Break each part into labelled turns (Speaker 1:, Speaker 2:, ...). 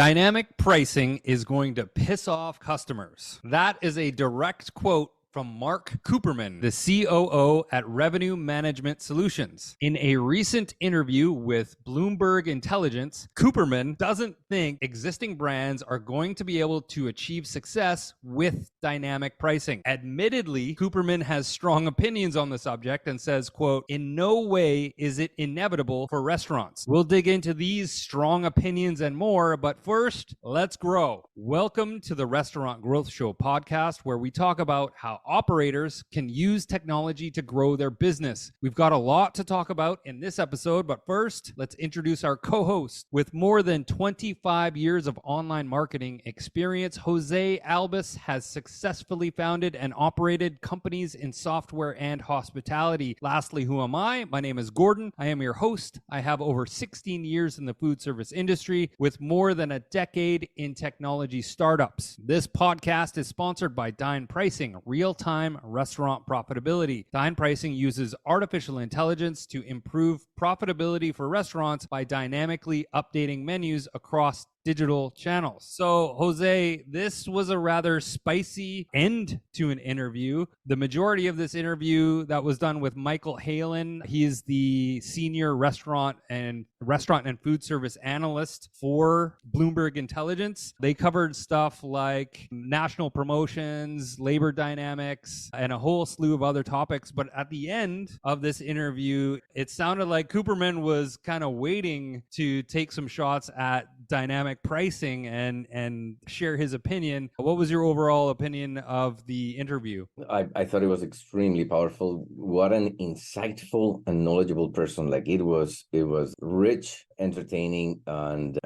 Speaker 1: Dynamic pricing is going to piss off customers. That is a direct quote from Mark Kuperman, the COO at Revenue Management Solutions. In a recent interview with Bloomberg Intelligence, Kuperman doesn't think existing brands are going to be able to achieve success with dynamic pricing. Admittedly, Kuperman has strong opinions on the subject and says, quote, "In no way is it inevitable for restaurants." We'll dig into these strong opinions and more, but first, let's grow. Welcome to the Restaurant Growth Show podcast, where we talk about how operators can use technology to grow their business. We've got a lot to talk about in this episode, but first, let's introduce our co-host. With more than 25 years of online marketing experience, Jose Albus has successfully founded and operated companies in software and hospitality. Lastly, who am I? My name is Gordon. I am your host. I have over 16 years in the food service industry with more than a decade in technology startups. This podcast is sponsored by Dynpricing, real-time restaurant profitability. Dynpricing uses artificial intelligence to improve profitability for restaurants by dynamically updating menus across digital channels. So, Jose, this was a rather spicy end to an interview. The majority of this interview that was done with Michael Halen. He is the senior restaurant and food service analyst for Bloomberg Intelligence. They covered stuff like national promotions, labor dynamics, and a whole slew of other topics. But at the end of this interview, it sounded like Kuperman was kind of waiting to take some shots at dynamic pricing and share his opinion. What was your overall opinion of the interview?
Speaker 2: I thought it was extremely powerful. What an insightful and knowledgeable person. Like it was rich, entertaining, and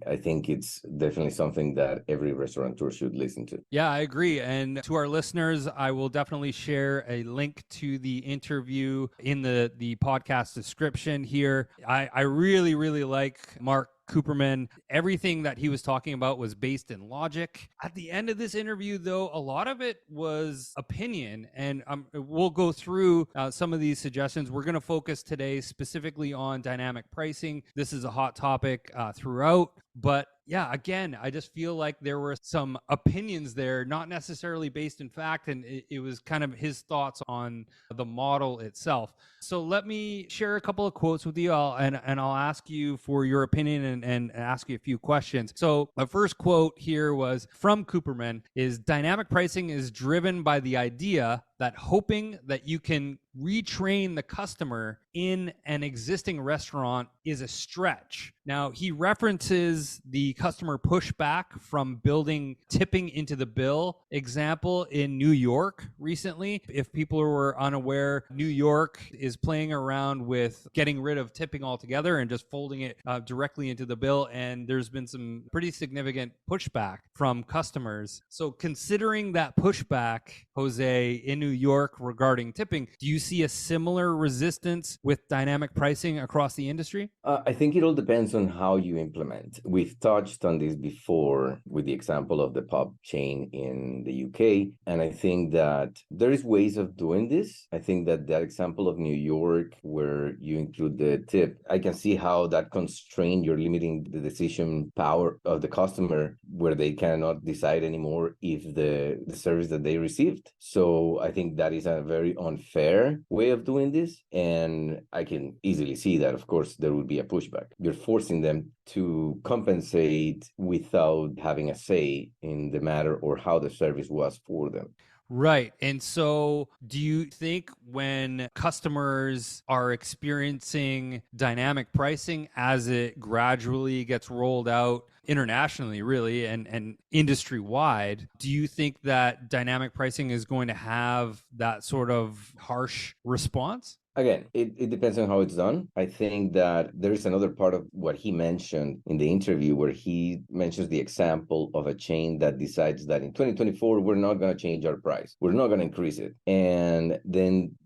Speaker 2: I think it's definitely something that every restaurateur should listen to.
Speaker 1: Yeah, I agree. And to our listeners, I will definitely share a link to the interview in the podcast description here. I really, really like Mark Kuperman. Everything that he was talking about was based in logic. At the end of this interview, though, a lot of it was opinion, and we'll go through some of these suggestions. We're going to focus today specifically on dynamic pricing. This is a hot topic throughout, but yeah, again, I just feel like there were some opinions there, not necessarily based in fact, and it was kind of his thoughts on the model itself. So let me share a couple of quotes with you all, and I'll ask you for your opinion and ask you a few questions. So the first quote here was from Kuperman is, "Dynamic pricing is driven by the idea that hoping that you can retrain the customer in an existing restaurant is a stretch." Now, he references the customer pushback from building tipping into the bill example in New York recently. If people were unaware, New York is playing around with getting rid of tipping altogether and just folding it directly into the bill. And there's been some pretty significant pushback from customers. So considering that pushback, Jose, in New York regarding tipping, do you see a similar resistance with dynamic pricing across the industry?
Speaker 2: I think it all depends on how you implement. We've touched on this before with the example of the pub chain in the UK, and I think that there is ways of doing this. I think that example of New York where you include the tip, I can see how that constrained, you're limiting the decision power of the customer where they cannot decide anymore if the service that they received. So I think that is a very unfair way of doing this, and I can easily see that, of course, there would be a pushback. You're forcing them to compensate without having a say in the matter or how the service was for them.
Speaker 1: Right. And so do you think when customers are experiencing dynamic pricing as it gradually gets rolled out internationally, really, and industry-wide, do you think that dynamic pricing is going to have that sort of harsh response?
Speaker 2: Again, it depends on how it's done. I think that there is another part of what he mentioned in the interview where he mentions the example of a chain that decides that in 2024, we're not going to change our price. We're not going to increase it. And then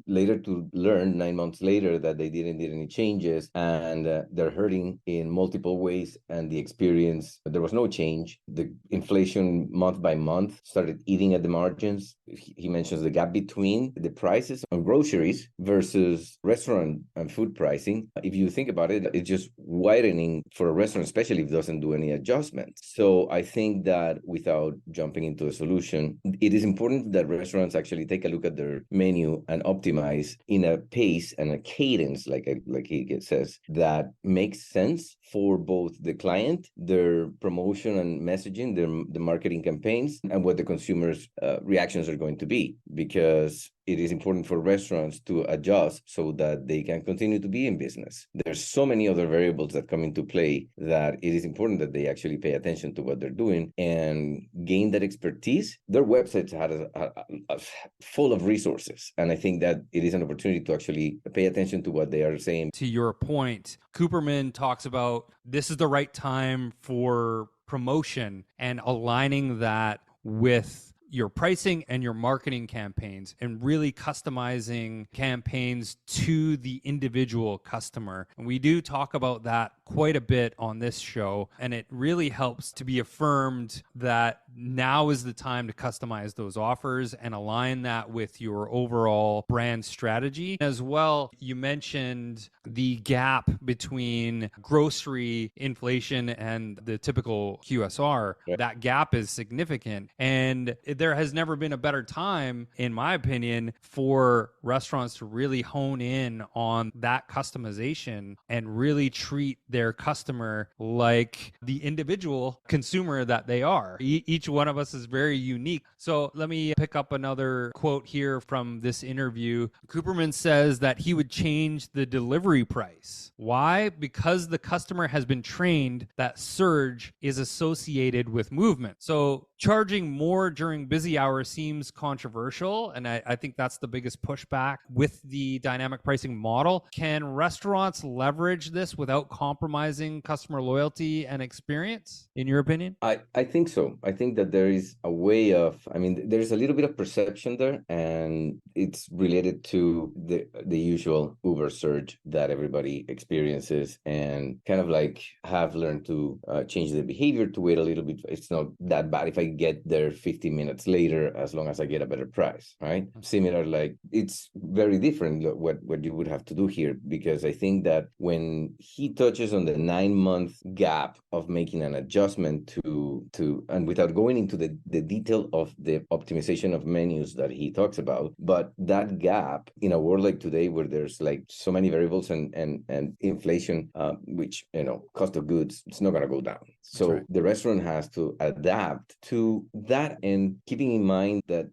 Speaker 2: later to learn 9 months later that they didn't do any changes and they're hurting in multiple ways. And the experience, there was no change. The inflation month by month started eating at the margins. He mentions the gap between the prices on groceries versus versus restaurant and food pricing, if you think about it, it's just widening for a restaurant, especially if it doesn't do any adjustments. So I think that without jumping into a solution, it is important that restaurants actually take a look at their menu and optimize in a pace and a cadence, like he says, that makes sense for both the client, their promotion and messaging, the marketing campaigns, and what the consumers' reactions are going to be, because it is important for restaurants to adjust so that they can continue to be in business. There's so many other variables that come into play that it is important that they actually pay attention to what they're doing and gain that expertise. Their websites had a full of resources, and I think that it is an opportunity to actually pay attention to what they are saying.
Speaker 1: To your point, Kuperman talks about this is the right time for promotion and aligning that with your pricing and your marketing campaigns and really customizing campaigns to the individual customer. And we do talk about that quite a bit on this show, and it really helps to be affirmed that now is the time to customize those offers and align that with your overall brand strategy. As well, you mentioned the gap between grocery inflation and the typical QSR.
Speaker 2: Yeah.
Speaker 1: That gap is significant, and there has never been a better time, in my opinion, for restaurants to really hone in on that customization and really treat their customer like the individual consumer that they are. Each one of us is very unique. So let me pick up another quote here from this interview. Kuperman says that he would change the delivery price. Why? Because the customer has been trained that surge is associated with movement. So charging more during busy hours seems controversial, and I think that's the biggest pushback with the dynamic pricing model. Can restaurants leverage this without compromising customer loyalty and experience, in your opinion?
Speaker 2: I think so. I think that there is a way of, there's a little bit of perception there, and it's related to the usual Uber surge that everybody experiences, and kind of like have learned to change the behavior to wait a little bit. It's not that bad if I get there 15 minutes later, as long as I get a better price, right? Similar, like it's very different what you would have to do here, because I think that when he touches on the 9-month gap of making an adjustment to and without going into the detail of the optimization of menus that he talks about, but that gap in a world like today where there's like so many variables and inflation, which, cost of goods, it's not going to go down. So right. The restaurant has to adapt to that, and keeping in mind that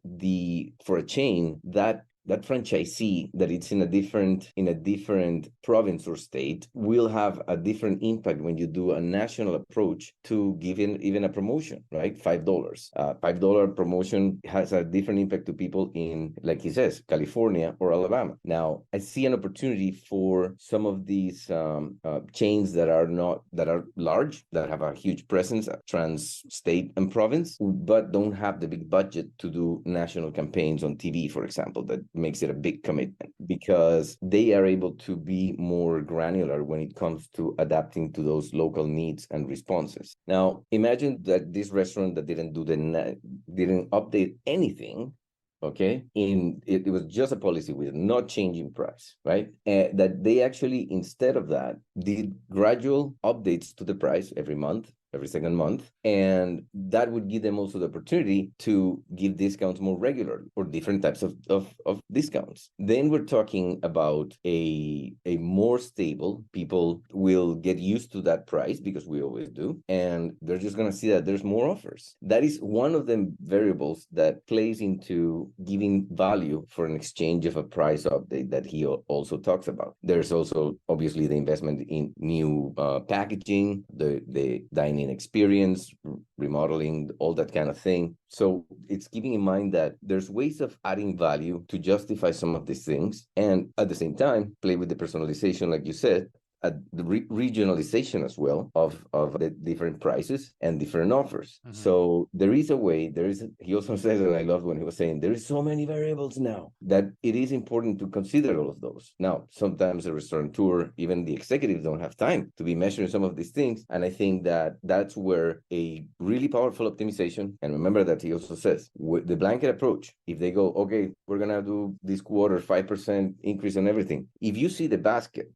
Speaker 2: for a chain, that franchisee that it's in a different province or state will have a different impact when you do a national approach to giving even a promotion, right? $5. $5 promotion has a different impact to people in, like he says, California or Alabama. Now, I see an opportunity for some of these chains that are large, that have a huge presence, trans-state and province, but don't have the big budget to do national campaigns on TV, for example, that makes it a big commitment, because they are able to be more granular when it comes to adapting to those local needs and responses. Now, imagine that this restaurant that didn't update anything, okay, it was just a policy with not changing price, right? That they actually, instead of that, did gradual updates to the price every month, every second month, and that would give them also the opportunity to give discounts more regularly, or different types of discounts. Then we're talking about a more stable, people will get used to that price, because we always do, and they're just going to see that there's more offers. That is one of the variables that plays into giving value for an exchange of a price update that he also talks about. There's also obviously the investment in new packaging, the dining experience, remodeling, all that kind of thing. So it's keeping in mind that there's ways of adding value to justify some of these things, and at the same time play with the personalization, like you said, at the regionalization as well of the different prices and different offers. So there is a way, he also says, and I loved when he was saying, there is so many variables now that it is important to consider all of those. Now, sometimes the restaurateur, even the executives don't have time to be measuring some of these things. And I think that that's where a really powerful optimization, and remember that he also says, with the blanket approach, if they go, okay, we're going to do this quarter 5% increase on everything. If you see the basket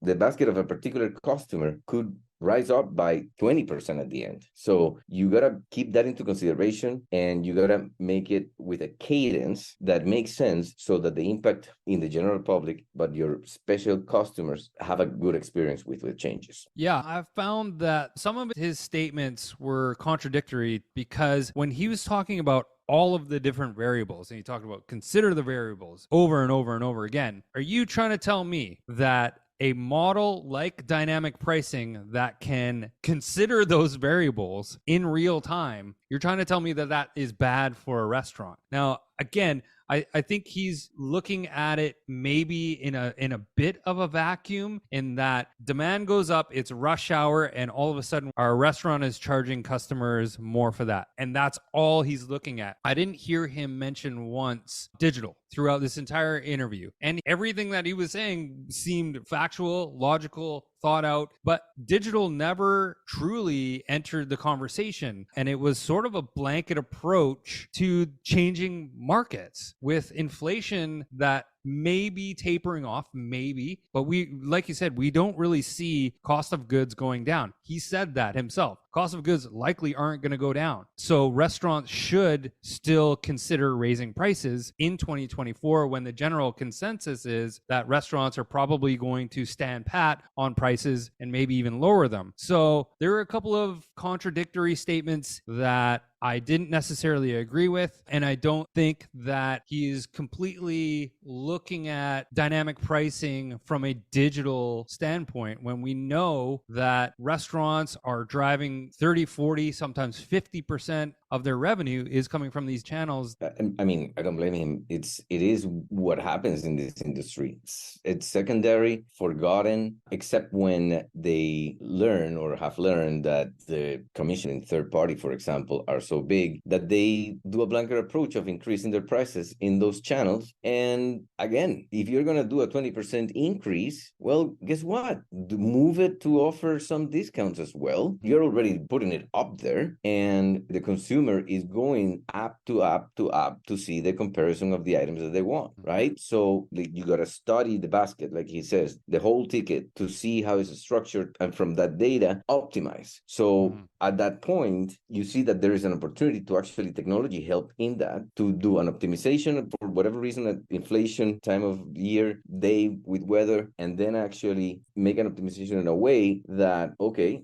Speaker 2: of a particular customer could rise up by 20% at the end. So you got to keep that into consideration, and you got to make it with a cadence that makes sense so that the impact in the general public, but your special customers have a good experience with the changes.
Speaker 1: Yeah, I've found that some of his statements were contradictory, because when he was talking about all of the different variables, and he talked about consider the variables over and over and over again, are you trying to tell me that a model like dynamic pricing that can consider those variables in real time, you're trying to tell me that that is bad for a restaurant? Now, again, I think he's looking at it maybe in a bit of a vacuum, in that demand goes up, it's rush hour, and all of a sudden our restaurant is charging customers more for that. And that's all he's looking at. I didn't hear him mention once digital throughout this entire interview. And everything that he was saying seemed factual, logical, thought out, but digital never truly entered the conversation. And it was sort of a blanket approach to changing markets with inflation that may be tapering off, maybe, but we, like you said, we don't really see cost of goods going down. He said that himself. Cost of goods likely aren't going to go down. So restaurants should still consider raising prices in 2024, when the general consensus is that restaurants are probably going to stand pat on prices and maybe even lower them. So there are a couple of contradictory statements that I didn't necessarily agree with, and I don't think that he's completely looking at dynamic pricing from a digital standpoint, when we know that restaurants are driving 30, 40, sometimes 50% of their revenue is coming from these channels.
Speaker 2: I mean, I don't blame him. It is what happens in this industry. It's secondary, forgotten, except when they learn or have learned that the commission in third party, for example, are so big that they do a blanket approach of increasing their prices in those channels. And again, if you're going to do a 20% increase, well, guess what? Move it to offer some discounts as well. You're already putting it up there, and the consumer is going app to app to see the comparison of the items that they want, right? So you got to study the basket, like he says, the whole ticket, to see how it's structured, and from that data, optimize. So at that point, you see that there is an opportunity to actually technology help in that, to do an optimization for whatever reason, at inflation time of year, day with weather, and then actually make an optimization in a way that, okay,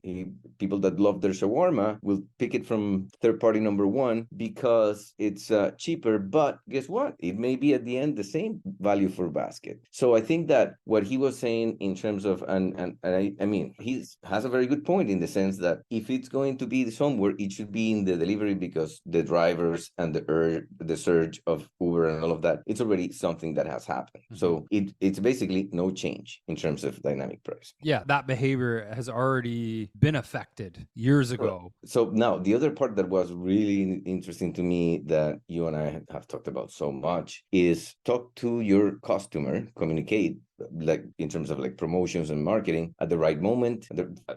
Speaker 2: people that love their shawarma will pick it from third party number one because it's cheaper, but guess what? It may be at the end the same value for basket. So I think that what he was saying in terms of, and I mean, he has a very good point, in the sense that if it's going to be somewhere, it should be in the delivery, because the drivers and the surge of Uber and all of that, it's already something that has happened. So it's basically no change in terms of dynamic pricing.
Speaker 1: Yeah, that behavior has already been affected years ago.
Speaker 2: So now the other part that was really interesting to me, that you and I have talked about so much, is talk to your customer, communicate, like in terms of like promotions and marketing at the right moment,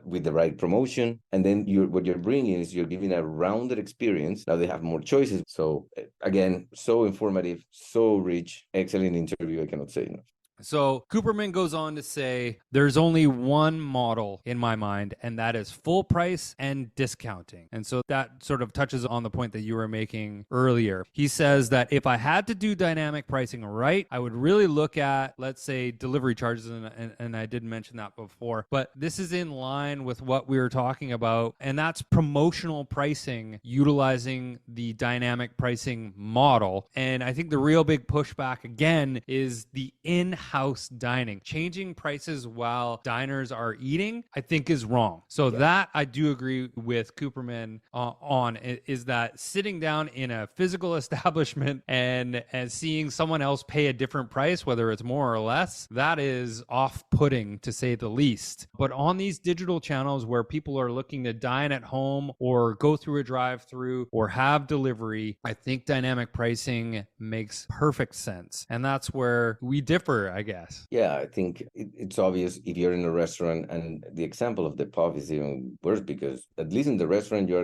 Speaker 2: with the right promotion, and then what you're bringing is you're giving a rounded experience. Now they have more choices. So again, so informative, so rich, excellent interview. I cannot say enough.
Speaker 1: So Kuperman goes on to say, there's only one model in my mind, and that is full price and discounting. And so that sort of touches on the point that you were making earlier. He says that if I had to do dynamic pricing right, I would really look at, let's say, delivery charges. And I did mention that before, but this is in line with what we were talking about. And that's promotional pricing, utilizing the dynamic pricing model. And I think the real big pushback again is the in-house in-house dining. Changing prices while diners are eating, I think is wrong. So that I do agree with Kuperman on, is that sitting down in a physical establishment and seeing someone else pay a different price, whether it's more or less, that is off-putting to say the least. But on these digital channels where people are looking to dine at home or go through a drive-through or have delivery, I think dynamic pricing makes perfect sense. And that's where we differ, I guess.
Speaker 2: Yeah, I think it's obvious if you're in a restaurant, and the example of the pub is even worse because at least in the restaurant, you're,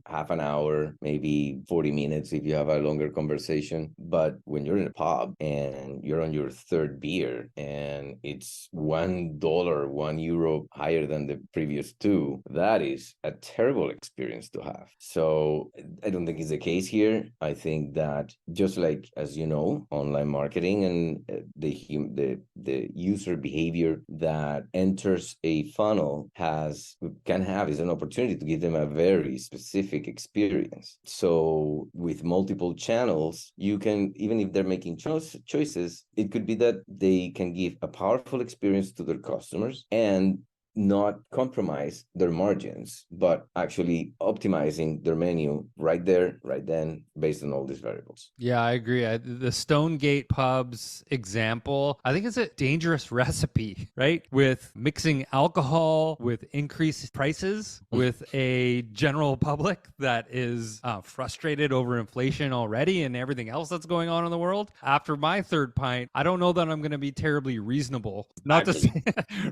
Speaker 2: half an hour, maybe 40 minutes if you have a longer conversation. But when you're in a pub and you're on your third beer and it's $1, €1 higher than the previous two, that is a terrible experience to have. So I don't think it's the case here. I think that just like, as you know, online marketing and the user behavior that enters a funnel is an opportunity to give them a very specific experience. So with multiple channels, you can, even if they're making choices, it could be that they can give a powerful experience to their customers and not compromise their margins, but actually optimizing their menu right there, right then, based on all these variables.
Speaker 1: Yeah, I agree. The Stonegate Pubs example, I think it's a dangerous recipe, right? With mixing alcohol with increased prices with a general public that is frustrated over inflation already and everything else that's going on in the world. After my third pint, I don't know that I'm going to be terribly reasonable. Not to say,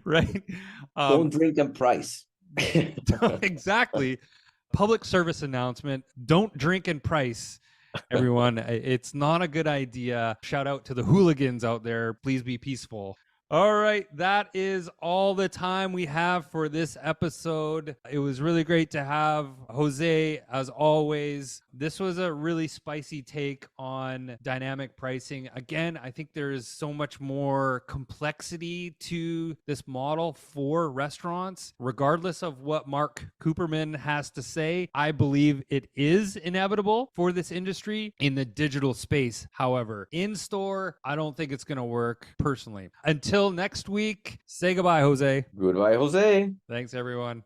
Speaker 1: right?
Speaker 2: Don't drink and price.
Speaker 1: Exactly. Public service announcement. Don't drink and price. Everyone, it's not a good idea. Shout out to the hooligans out there. Please be peaceful. All right, that is all the time we have for this episode. It was really great to have Jose, as always. This was a really spicy take on dynamic pricing. Again, I think there is so much more complexity to this model for restaurants. Regardless of what Mark Kuperman has to say, I believe it is inevitable for this industry in the digital space. However, in store, I don't think it's going to work personally. Until next week, say goodbye, Jose.
Speaker 2: Goodbye, Jose.
Speaker 1: Thanks, everyone.